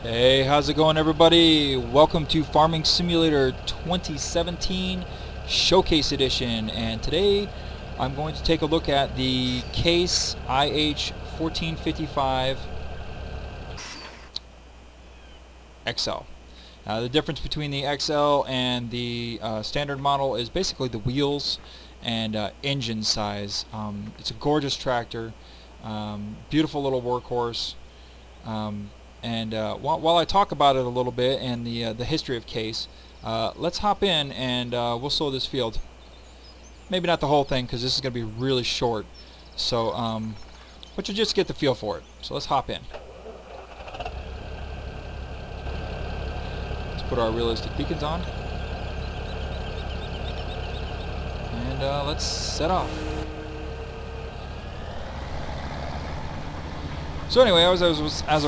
Hey, how's it going, everybody? Welcome to Farming Simulator 2017 Showcase Edition, and today I'm going to take a look at the CaseIH 1455 XL. The difference between the XL and the standard model is basically the wheels and engine size. It's a gorgeous tractor, beautiful little workhorse. While I talk about it a little bit and the history of Case, let's hop in and we'll sow this field. Maybe not the whole thing, because this is going to be really short. So, but you just get the feel for it. So let's hop in. Let's put our realistic beacons on, and let's set off. So anyway, as I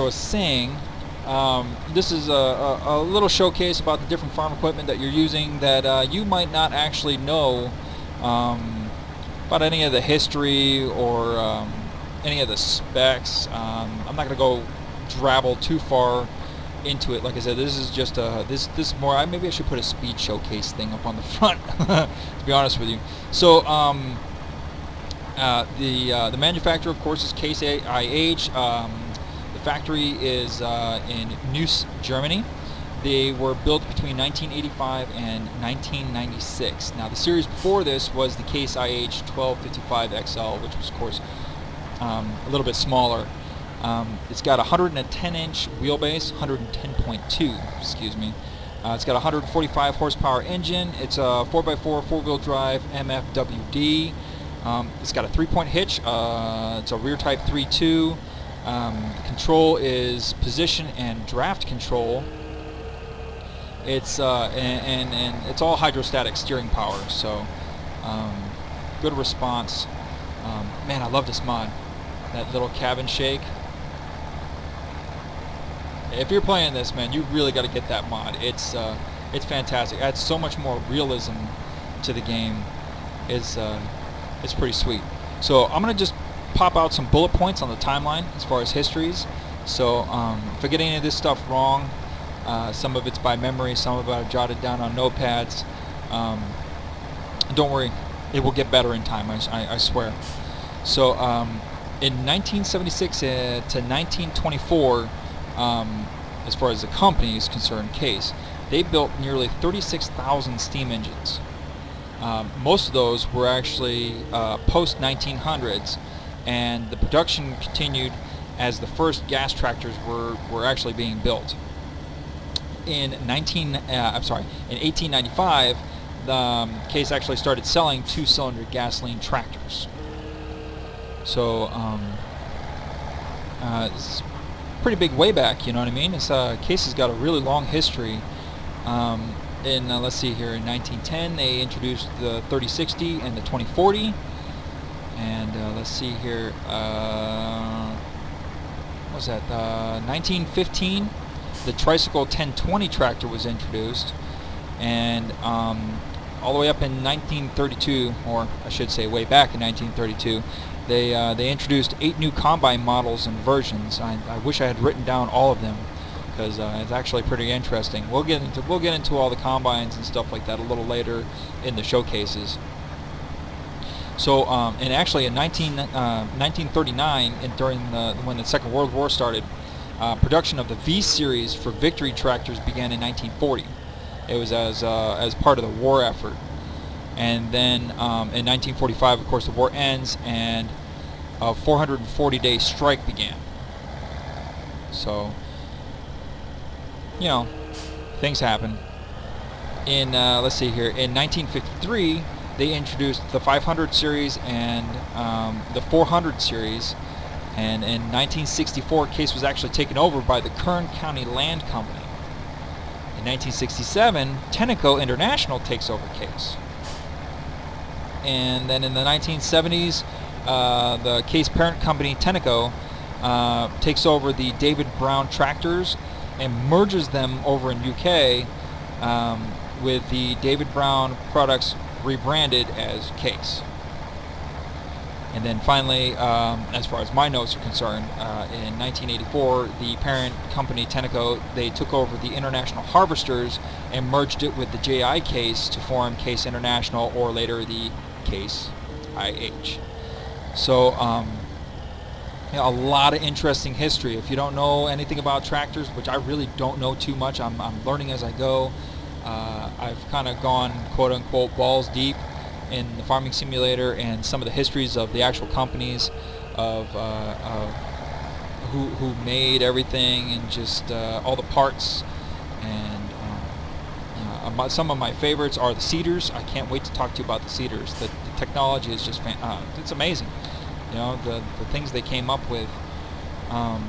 was saying, this is a little showcase about the different farm equipment that you're using that you might not actually know about any of the history or any of the specs. I'm not going to go drabble too far into it. Like I said, this is just this more. Maybe I should put a speed showcase thing up on the front. To be honest with you, so. The manufacturer, of course, is CaseIH. The factory is in Neuss, Germany. They were built between 1985 and 1996. Now, the series before this was the CaseIH 1255 XL, which was, of course, a little bit smaller. It's got a 110-inch wheelbase, 110.2, excuse me. It's got a 145 horsepower engine. It's a 4x4 four-wheel drive MFWD. It's got a 3-point hitch. It's a rear type 3.2. Control is position and draft control. It's and it's all hydrostatic steering power. So good response. Man, I love this mod. That little cabin shake. If you're playing this, man, you really got to get that mod. It's fantastic. It adds so much more realism to the game. It's pretty sweet. So I'm going to just pop out some bullet points on the timeline as far as histories. So if I get any of this stuff wrong, some of it's by memory, some of it I've jotted down on notepads. Don't worry, it will get better in time, I swear. So in 1976 to 1924, as far as the company is concerned, Case, they built nearly 36,000 steam engines. Most of those were actually post-1900s, and the production continued as the first gas tractors were actually being built. In 1895, the Case actually started selling two-cylinder gasoline tractors. So it's pretty big way back, you know what I mean? It's Case has got a really long history. Let's see here, in 1910 they introduced the 3060 and the 2040, and let's see here, what was that, 1915 the tricycle 1020 tractor was introduced, and all the way up in 1932, or I should say way back in 1932, they introduced 8 new combine models and versions. I wish I had written down all of them, because it's actually pretty interesting. We'll get into all the combines and stuff like that a little later in the showcases. So, and actually in 1939, and when the Second World War started, production of the V series for Victory tractors began in 1940. It was as part of the war effort, and then in 1945, of course, the war ends and a 440-day strike began. So, you know, things happen. Let's see here, in 1953 they introduced the 500 series and the 400 series, and in 1964 Case was actually taken over by the Kern County Land Company. In 1967 Tenneco International takes over Case, and then in the 1970s the Case parent company Tenneco takes over the David Brown tractors and merges them over in UK with the David Brown products rebranded as Case. And then finally, as far as my notes are concerned, in 1984, the parent company Tenneco, they took over the International Harvesters and merged it with the JI case to form Case International, or later the CaseIH. So you know, a lot of interesting history. If you don't know anything about tractors, which I really don't know too much, I'm learning as I go. I've kind of gone quote-unquote balls deep in the farming simulator and some of the histories of the actual companies of who made everything, and just all the parts. And some of my favorites are the seeders. I can't wait to talk to you about the seeders. The technology is just it's amazing. You know, the things they came up with. I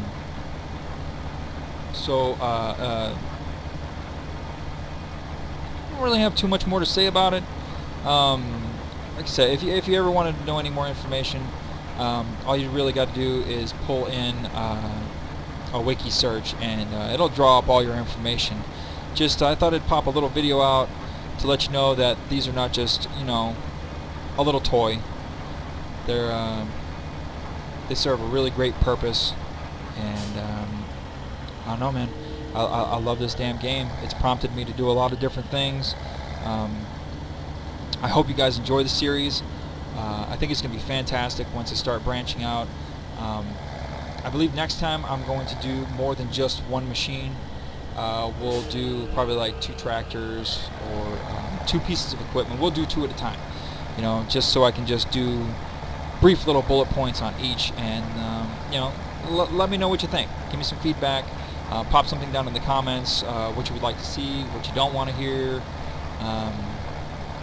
don't really have too much more to say about it. Like I said, if you ever wanted to know any more information, all you really got to do is pull in a wiki search, and it'll draw up all your information. Just I thought I'd pop a little video out to let you know that these are not just, you know, a little toy. They serve a really great purpose, and I don't know, man. I love this damn game. It's prompted me to do a lot of different things. I hope you guys enjoy the series. I think it's going to be fantastic once I start branching out. I believe next time I'm going to do more than just one machine. We'll do probably like 2 tractors or 2 pieces of equipment. We'll do 2 at a time, you know, just so I can just do brief little bullet points on each, and you know, let me know what you think. Give me some feedback. Pop something down in the comments, what you would like to see, what you don't want to hear,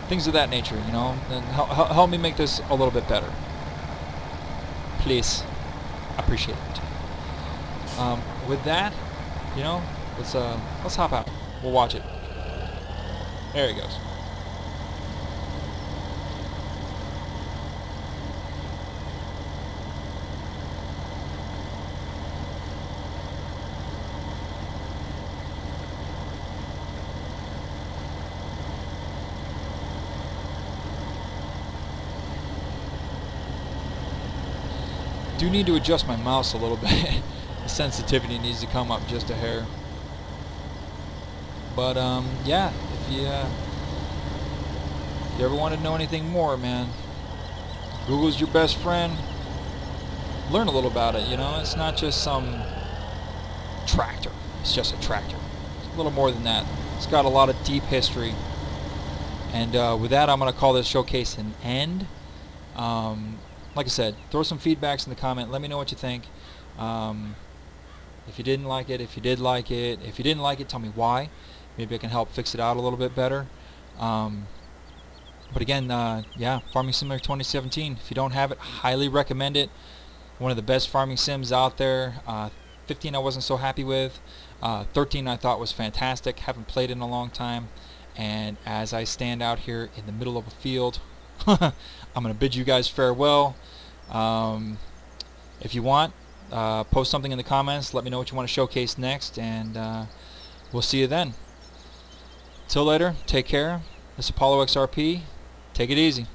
things of that nature, you know, and help me make this a little bit better. Please. Appreciate it. With that, you know, let's hop out. We'll watch it. There he goes. Do need to adjust my mouse a little bit. The sensitivity needs to come up just a hair. But yeah, if you ever want to know anything more, man, Google's your best friend. Learn a little about it, you know. It's not just some tractor. It's just a tractor. It's a little more than that. It's got a lot of deep history. And with that, I'm going to call this showcase an end. Like I said, throw some feedbacks in the comment. Let me know what you think. If you didn't like it, if you did like it. If you didn't like it, tell me why. Maybe I can help fix it out a little bit better. But again, yeah, Farming Simulator 2017. If you don't have it, highly recommend it. One of the best farming sims out there. 15 I wasn't so happy with. 13 I thought was fantastic. Haven't played in a long time. And as I stand out here in the middle of a field, I'm going to bid you guys farewell. If you want, post something in the comments. Let me know what you want to showcase next, and we'll see you then. Till later, take care. This is Apollo XRP. Take it easy.